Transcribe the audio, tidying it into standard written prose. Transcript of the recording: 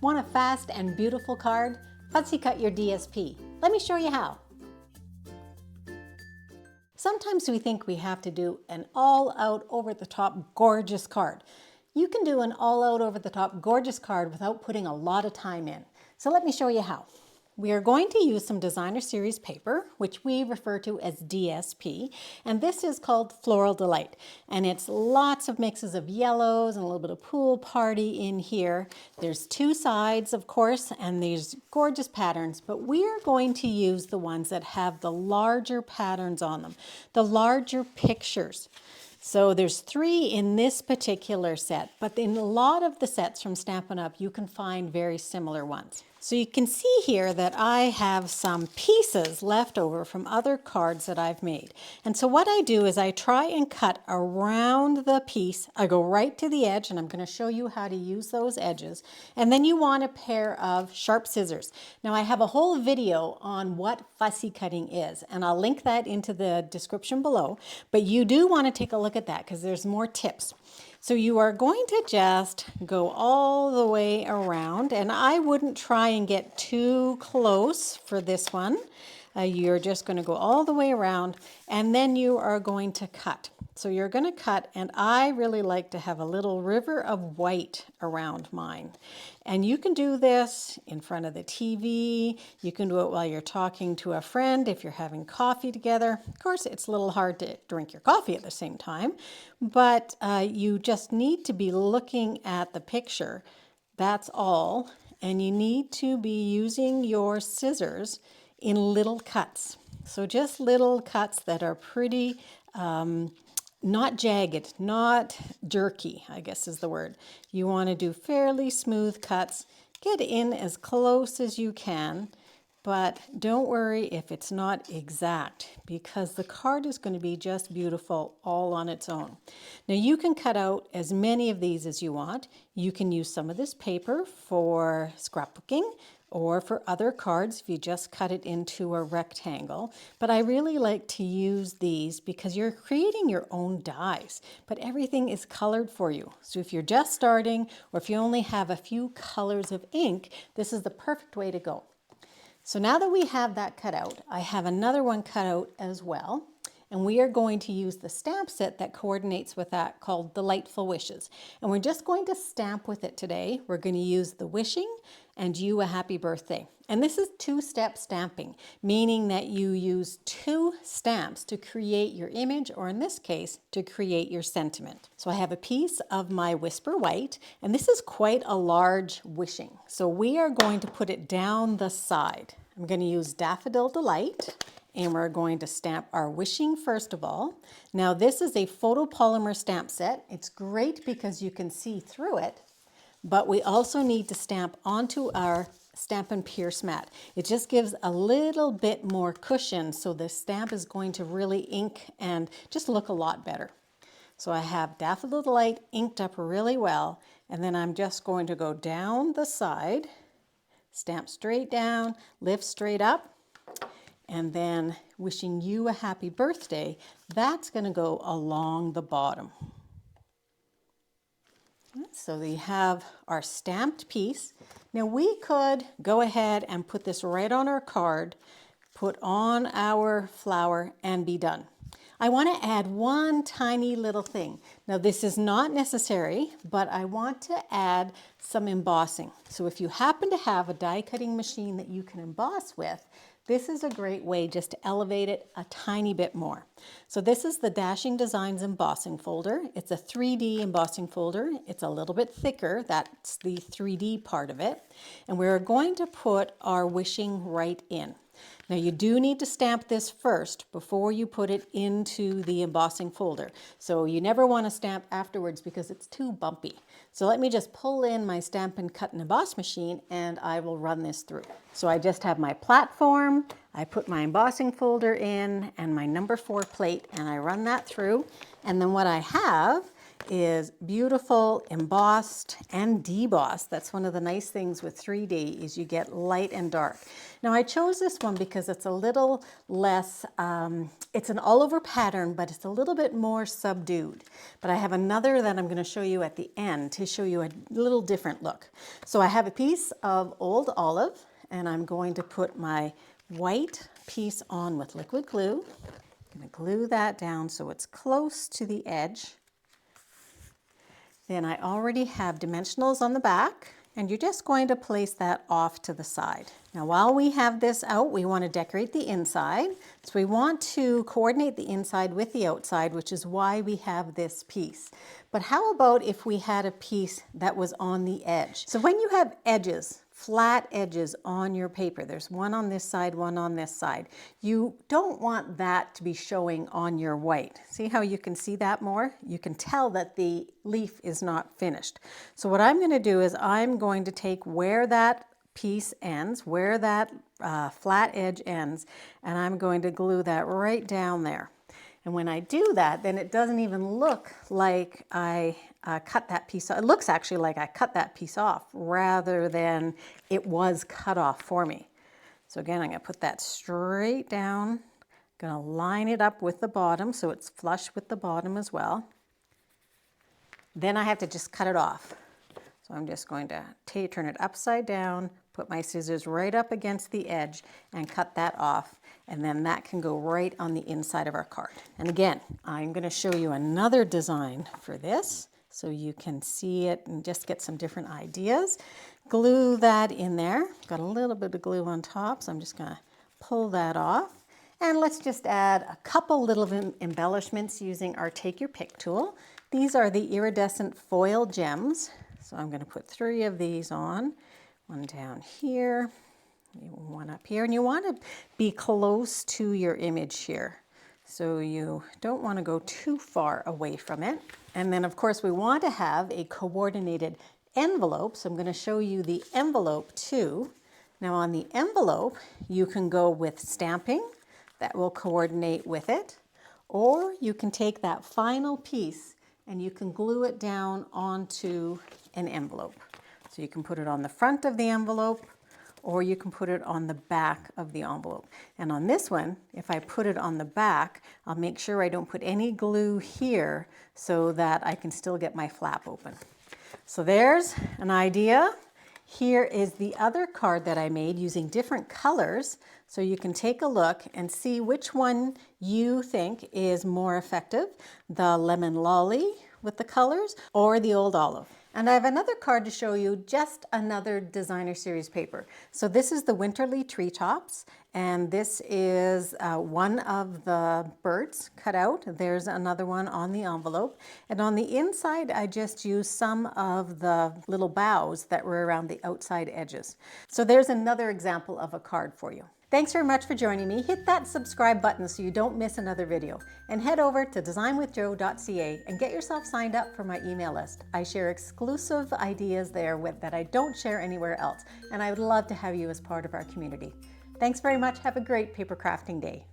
Want a fast and beautiful card? Fussy cut your DSP. Let me show you how. Sometimes we think we have to do an all-out, over-the-top, gorgeous card. You can do an all-out, over-the-top, gorgeous card without putting a lot of time in. So let me show you how. We are going to use some designer series paper, which we refer to as DSP, and this is called Floral Delight. And it's lots of mixes of yellows and a little bit of pool party in here. There's two sides, of course, and these gorgeous patterns, but we are going to use the ones that have the larger patterns on them, the larger pictures. So there's 3 in this particular set, but in a lot of the sets from Stampin' Up, you can find very similar ones. So you can see here that I have some pieces left over from other cards that I've made. And so what I do is I try and cut around the piece. I go right to the edge, and I'm going to show you how to use those edges. And then you want a pair of sharp scissors. Now I have a whole video on what fussy cutting is, and I'll link that into the description below. But you do want to take a look at that because there's more tips. So you are going to just go all the way around, and I wouldn't try and get too close for this one. You're just going to go all the way around, and then you are going to cut. So you're going to cut, and I really like to have a little river of white around mine. And you can do this in front of the TV. You can do it while you're talking to a friend if you're having coffee together. Of course, it's a little hard to drink your coffee at the same time, but you just need to be looking at the picture. That's all. And you need to be using your scissors in little cuts. So just little cuts that are pretty not jagged, not jerky, I guess is the word. You want to do fairly smooth cuts. Get in as close as you can, but don't worry if it's not exact, because the card is going to be just beautiful all on its own. Now you can cut out as many of these as you want. You can use some of this paper for scrapbooking, or for other cards if you just cut it into a rectangle. But I really like to use these because you're creating your own dies, but everything is colored for you. So if you're just starting, or if you only have a few colors of ink, this is the perfect way to go. So now that we have that cut out, I have another one cut out as well. And we are going to use the stamp set that coordinates with that called Delightful Wishes. And we're just going to stamp with it today. We're going to use the wishing and you a happy birthday. And this is 2-step stamping, meaning that you use 2 stamps to create your image, or in this case, to create your sentiment. So I have a piece of my Whisper White, and this is quite a large wishing. So we are going to put it down the side. I'm going to use Daffodil Delight. And we're going to stamp our wishing first of all. Now this is a photopolymer stamp set. It's great because you can see through it, but we also need to stamp onto our Stampin' Pierce mat. It just gives a little bit more cushion, so the stamp is going to really ink and just look a lot better. So I have Daffodil Delight inked up really well, and then I'm just going to go down the side, stamp straight down, lift straight up, and then wishing you a happy birthday, that's going to go along the bottom. So we have our stamped piece. Now we could go ahead and put this right on our card, put on our flower, and be done. I want to add one tiny little thing. Now this is not necessary, but I want to add some embossing. So if you happen to have a die cutting machine that you can emboss with, this is a great way just to elevate it a tiny bit more. So this is the Dashing Designs embossing folder. It's a 3D embossing folder. It's a little bit thicker. That's the 3D part of it. And we're going to put our wishing right in. Now you do need to stamp this first before you put it into the embossing folder. So you never want to stamp afterwards because it's too bumpy. So let me just pull in my Stampin' Cut and Emboss machine and I will run this through. So I just have my platform, I put my embossing folder in and my number 4 plate, and I run that through. And then what I have is beautiful, embossed, and debossed. That's one of the nice things with 3D is you get light and dark. Now I chose this one because it's a little less, it's an all over pattern, but it's a little bit more subdued. But I have another that I'm going to show you at the end to show you a little different look. So I have a piece of old olive, and I'm going to put my white piece on with liquid glue. I'm going to glue that down so it's close to the edge. Then I already have dimensionals on the back, and you're just going to place that off to the side. Now while we have this out, we want to decorate the inside. So we want to coordinate the inside with the outside, which is why we have this piece. But how about if we had a piece that was on the edge? So when you have edges, flat edges on your paper, there's one on this side, one on this side, you don't want that to be showing on your white. See how you can see that more? You can tell that the leaf is not finished. So what I'm going to do is I'm going to take where that piece ends, where that flat edge ends, and I'm going to glue that right down there. And when I do that, then it doesn't even look like I cut that piece off. It looks actually like I cut that piece off rather than it was cut off for me. So again, I'm going to put that straight down. I'm going to line it up with the bottom so it's flush with the bottom as well. Then I have to just cut it off. So I'm just going to turn it upside down, put my scissors right up against the edge and cut that off. And then that can go right on the inside of our card. And again, I'm going to show you another design for this so you can see it and just get some different ideas. Glue that in there. Got a little bit of glue on top, so I'm just going to pull that off. And let's just add a couple little embellishments using our Take Your Pick tool. These are the iridescent foil gems. So I'm going to put 3 of these on, one down here, one up here, and you want to be close to your image here. So you don't want to go too far away from it. And then of course we want to have a coordinated envelope. So I'm going to show you the envelope too. Now on the envelope, you can go with stamping that will coordinate with it, or you can take that final piece and you can glue it down onto an envelope. So you can put it on the front of the envelope, or you can put it on the back of the envelope. And on this one, if I put it on the back, I'll make sure I don't put any glue here so that I can still get my flap open. So there's an idea. Here is the other card that I made using different colors. So you can take a look and see which one you think is more effective, the lemon lolly with the colors or the old olive. And I have another card to show you, just another designer series paper. So this is the Winterly Treetops, and this is one of the birds cut out. There's another one on the envelope. And on the inside, I just used some of the little boughs that were around the outside edges. So there's another example of a card for you. Thanks very much for joining me. Hit that subscribe button so you don't miss another video. And head over to designwithjo.ca and get yourself signed up for my email list. I share exclusive ideas there that I don't share anywhere else. And I would love to have you as part of our community. Thanks very much. Have a great paper crafting day.